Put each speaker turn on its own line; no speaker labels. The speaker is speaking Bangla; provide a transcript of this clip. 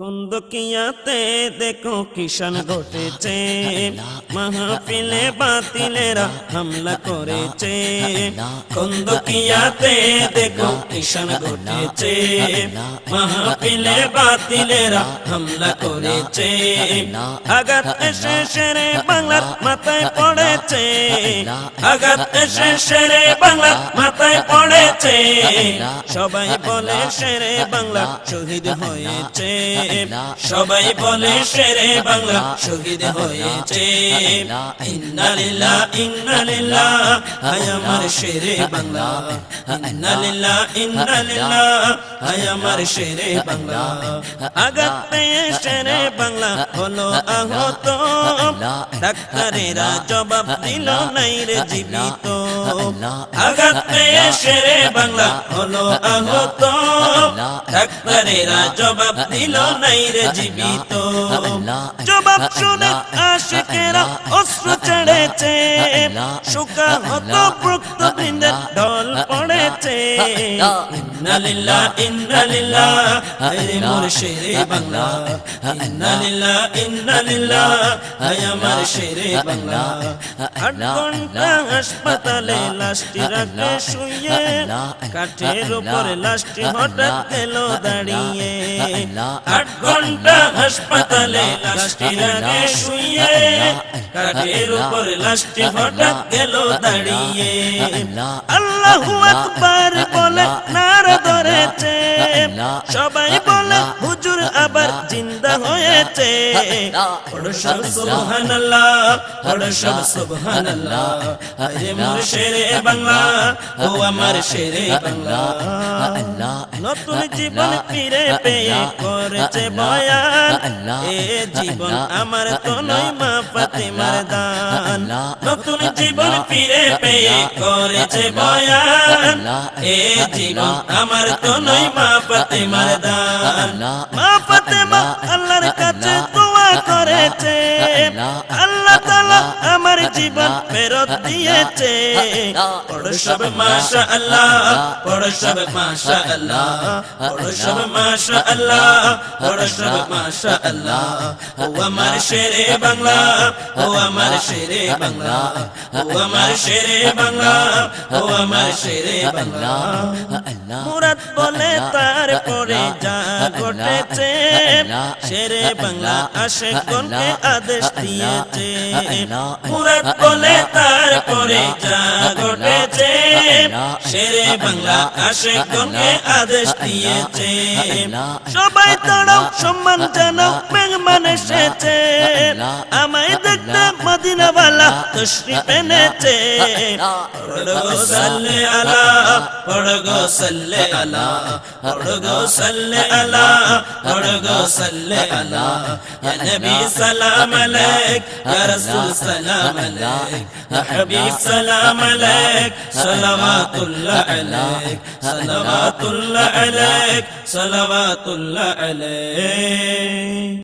কুন্দকিয়াতে দেখো কিষান ঘটেছে, মাহফিলে বাতিলেরা হামলা করেছে। কুন্দকিয়াতে দেখো কিষান ঘটেছে, মাহফিলে বাতিলেরা হামলা করেছে। আঘাত এসে শেরে বাংলার মাথায় পড়েছে, আঘাত এসে শেরে বাংলার মাথায় পড়েছে। সবাই বলে শেরে বাংলা শহীদ হয়েছে, সবাই বলে শেরে বাংলা শহীদ হয়েছে। ইন্না লিল্লাহ ইন্না লিল্লাহ, হায় আমার শেরে বাংলা। ইন্না লিল্লাহ ইন্না লিল্লাহ, হায় আমার শেরে বাংলা। আঘাত পেয়ে শেরে বাংলা হলো আহত, ডাক্তারেরা জবাব দিল নাই রে জীবিত। আঘাত পেয়ে শেরে বাংলা হলো আহত, ডাক্তারেরা জবাব দিল নাই রে জীবিত। জবাব শুনে আশিকেরা অশ্রু ছেড়েছে, শোকাহত ভক্তবৃন্দের ঢল পড়েছে। ইন্না লিল্লাহ ইন্না লিল্লাহ, হায় মোর শেরে বাংলা। ইন্না লিল্লাহ ইন্না লিল্লাহ, হায় আমার শেরে বাংলা। ৮ ঘন্টা হাসপাতালে লাশটি রাখে শুয়ে, কাঠের উপর লাশটি হঠাৎ গেল দাঁড়িয়ে। ৮ ঘন্টা হাসপাতালে লাশটি রাখে শুয়ে, কাঠের উপর লাশটি হঠাৎ গেল দাঁড়িয়ে। আল্লাহু আকবার বলে নারা ধরেছে, সবাই বলে হুজুর আবার জিন্দা হয়েছে। পড়ো সব সুবহানাল্লাহ, পড়ো সব সুবহানাল্লাহ, আরে মোর শেরে বাংলা, ও আমার শেরে বাংলা। নতুন জীবন ফিরে পেয়ে করেছে বয়ান, এ জীবন আমার তো নয় মা ফাতেমার দান। নতুন জীবন ফিরে পেয়ে করেছে বয়ান, এ জীবন আমার তো নয় মা ফাতেমার দান। মা ফাতেমা আল্লাহর কাছে দোয়া করেছে, আল্লাহ তাআলা আমার জীবন ফেরত দিয়েছে। পড়ো সব মাশাআল্লাহ, পড়ো সব মাশাআল্লাহ, পড়ো সব মাশাআল্লাহ, পড়ো সব মাশাআল্লাহ। ও আমার শেরে বাংলা, ও আমার শেরে বাংলা, ও আমার শেরে বাংলা, ও আমার শেরে বাংলা। মুরাদ বলে তারপরে যা ঘটেছে, শেরে বাংলা আশিকগণকে আদেশ দিয়েছে। মুরাদ বলে তারপরে যা ঘটেছে, শেরে বাংলা আশিকগণকে আদেশ দিয়েছে। সবাই দাঁড়াও, সম্মান জানাও, মেহমান এসেছে। আমায় দেখতে মদিনাওয়ালা তশরিফ এনেছে। পড়ো গো সাল্লে আলা, পড়ো গো সাল্লে আলা, পড়ো গো সাল্লে আলা, পড়ো গো সাল্লে আলা। ইয়া নবী সালাম আলাইক, ইয়া রাসূল সালাম আলাইক, ইয়া হাবিব সালাম আলাইক, সালাওয়াতুল্লাহ আলাইক, সালাওয়াতুল্লাহ আলাইক, সালাওয়াতুল্লাহ আলাইক।